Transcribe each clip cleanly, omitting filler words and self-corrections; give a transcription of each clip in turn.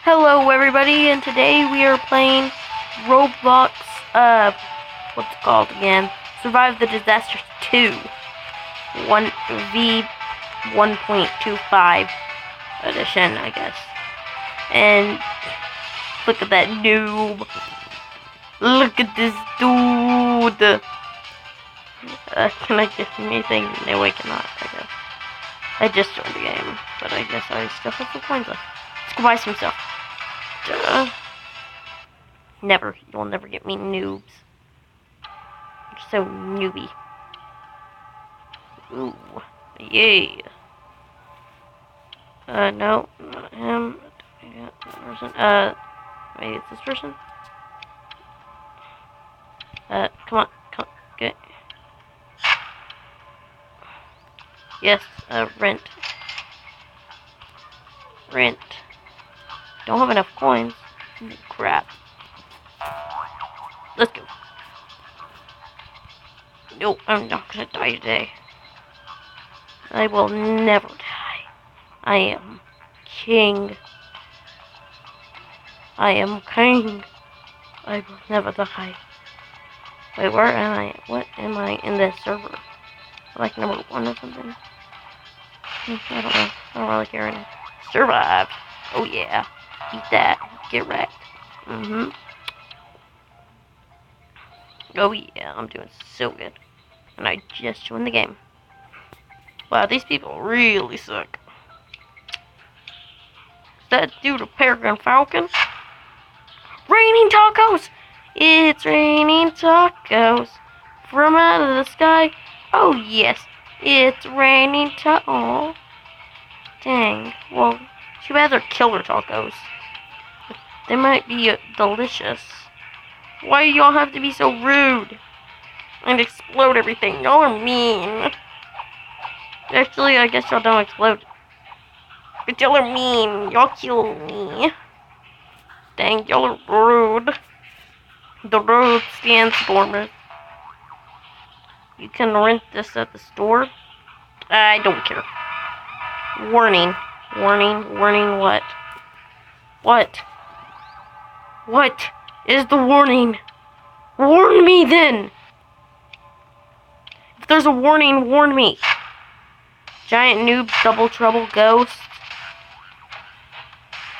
Hello everybody, and today we are playing Roblox, what's it called again? Survive the Disaster 2. 1v1.25 edition, I guess. And look at that noob. Look at this dude. Can I get anything? No, I cannot, I guess. I just joined the game, but I guess I still have some coins left. Let's go buy some stuff. Never. You'll never get me noobs. You're so newbie. Ooh. Yay. No. Not him. Person. Maybe it's this person? Come on. Come on. Get. Yes. Rent. Rent. Don't have enough coins. Crap. Let's go. No, I'm not gonna die today. I will never die. I am king. I am king. I will never die. Wait, where am I? What am I in this server? Like number 1 or something? I don't know. I don't really care anymore. Survive. Oh yeah. Eat that. Get wrecked. Oh yeah, I'm doing so good. And I just joined the game. Wow, these people really suck. Is that dude a Peregrine Falcon? Raining tacos! It's raining tacos from out of the sky. Oh yes, it's raining tacos. Oh, dang. Well, too bad they're killer tacos. They might be delicious. Why do y'all have to be so rude and explode everything? Y'all are mean. Actually, I guess y'all don't explode. But y'all are mean. Y'all kill me. Dang, y'all are rude. The road stands for me. You can rent this at the store. I don't care. Warning. Warning. Warning what? What? What is the warning? Warn me then! If there's a warning, warn me. Giant noob, double trouble, ghost.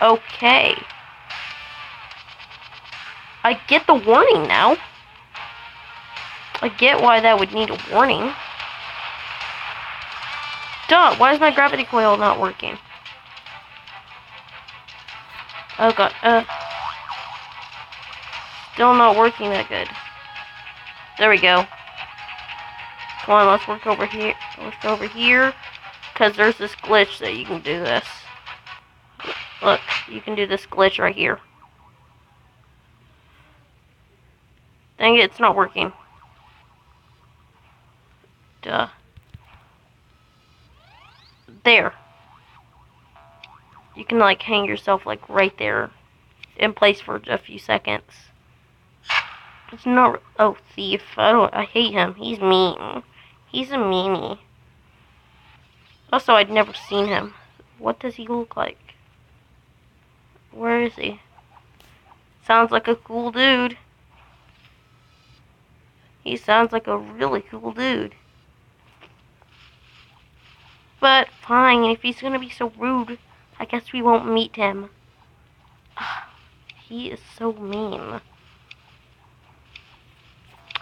Okay. I get the warning now. I get why that would need a warning. Duh, why is my gravity coil not working? Oh god, still not working that good. There we go. Come on, let's work over here. Let's go over here. Because there's this glitch that you can do this. Look, you can do this glitch right here. Dang it, it's not working. Duh. There. You can like hang yourself like right there in place for a few seconds. It's not. Oh, thief. I hate him. He's mean. He's a meanie. Also, I'd never seen him. What does he look like? Where is he? Sounds like a cool dude. He sounds like a really cool dude. But fine, if he's gonna be so rude, I guess we won't meet him. He is so mean.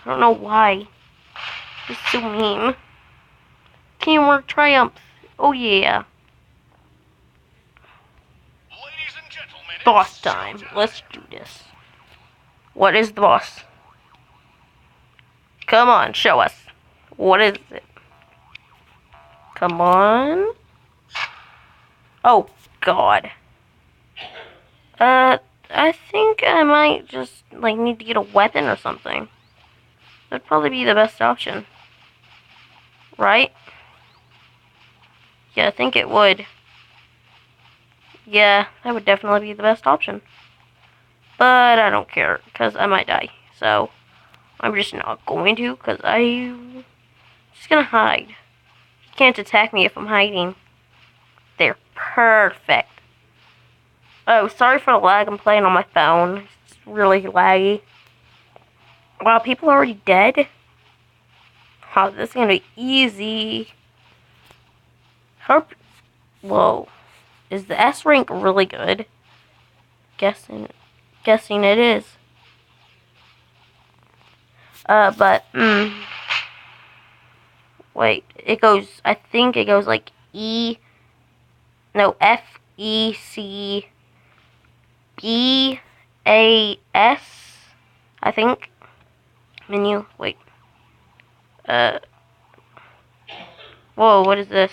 I don't know why. He's so mean. Teamwork triumphs. Oh yeah. Ladies and gentlemen, Boss time. Let's do this. What is the boss? Come on, show us. What is it? Come on. Oh, God. I think I might just, like, need to get a weapon or something. That'd probably be the best option. Right? Yeah, I think it would. Yeah, that would definitely be the best option. But I don't care, because I might die. So, I'm just not going to, because I'm just gonna hide. You can't attack me if I'm hiding. There. Perfect. Oh, sorry for the lag. I'm playing on my phone. It's really laggy. Wow, people are already dead? Oh, this is gonna be easy. Whoa. Is the S rank really good? Guessing it is. But, wait, I think it goes like F, E, C, B, A, S, I think. Menu, wait. Whoa, what is this?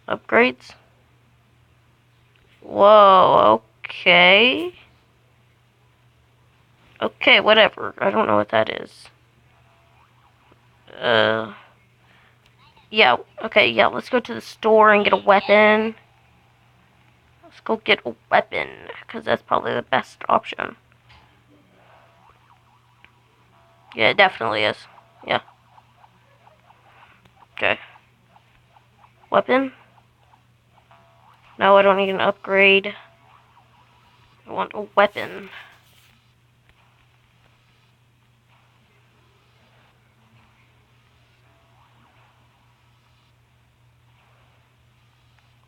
Upgrades? Whoa, okay. Okay, whatever. I don't know what that is. Yeah, okay, yeah, let's go to the store and get a weapon. Let's go get a weapon, because that's probably the best option. Yeah, it definitely is. Yeah. Okay. Weapon? No, I don't need an upgrade. I want a weapon.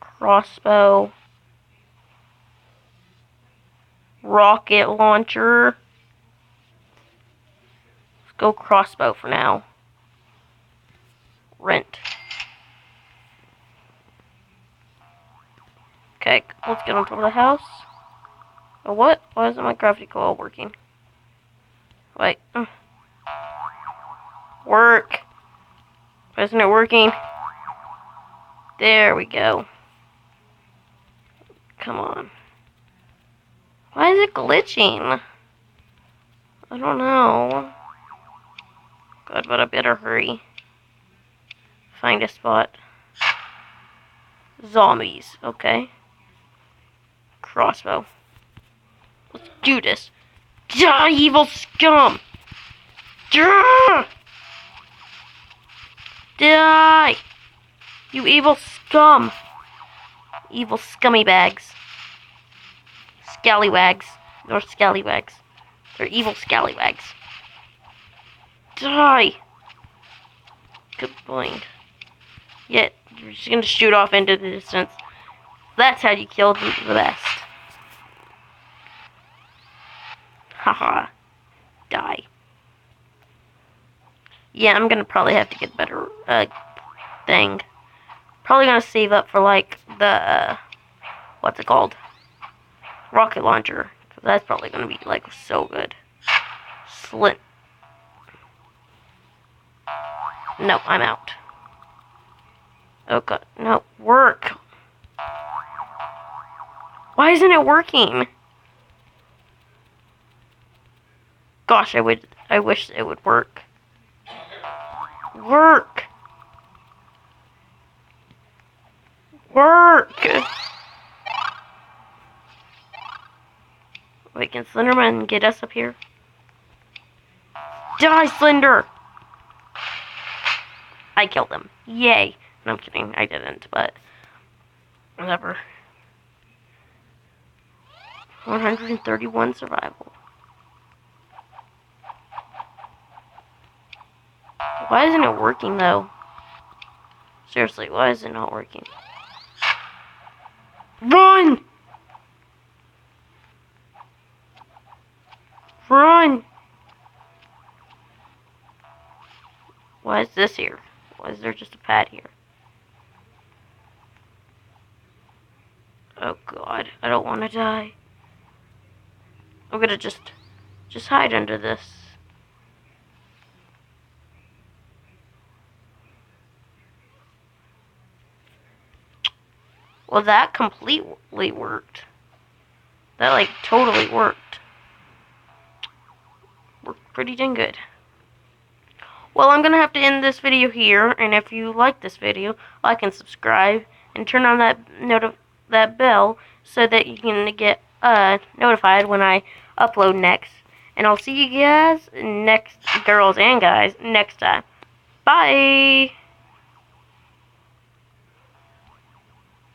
Crossbow. Rocket launcher. Let's go crossbow for now. Rent. Okay, let's get on top of the house. Oh, what? Why isn't my gravity coil working? Wait. Work. Why isn't it working? There we go. Come on. Why is it glitching? I don't know. God, but I better hurry. Find a spot. Zombies. Okay. Crossbow. Let's do this. Die, evil scum! Die! You evil scum! Evil scummy bags. Scallywags. They're scallywags. They're evil scallywags. Die! Good point. Yet, you're just gonna shoot off into the distance. That's how you kill the best. Haha. Die. Yeah, I'm gonna probably have to get better, thing. Probably gonna save up for, like, the, what's it called? Rocket launcher. That's probably gonna be, like, so good. Slit. No, I'm out. Oh god, no, work. Why isn't it working? Gosh, I wish it would work. Work! Work! Wait, can Slenderman get us up here? Die, Slender! I killed him. Yay. No, I'm kidding. I didn't, but whatever. 131 survival. Why isn't it working, though? Seriously, why is it not working? Run! Run! Why is this here? Why is there just a pad here? Oh god, I don't want to die. I'm gonna just hide under this. Well, that completely worked. That, like, totally worked. Worked pretty dang good. Well, I'm gonna have to end this video here, and if you like this video, like and subscribe, and turn on that bell so that you can get notified when I upload next. And I'll see you guys girls and guys, next time. Bye!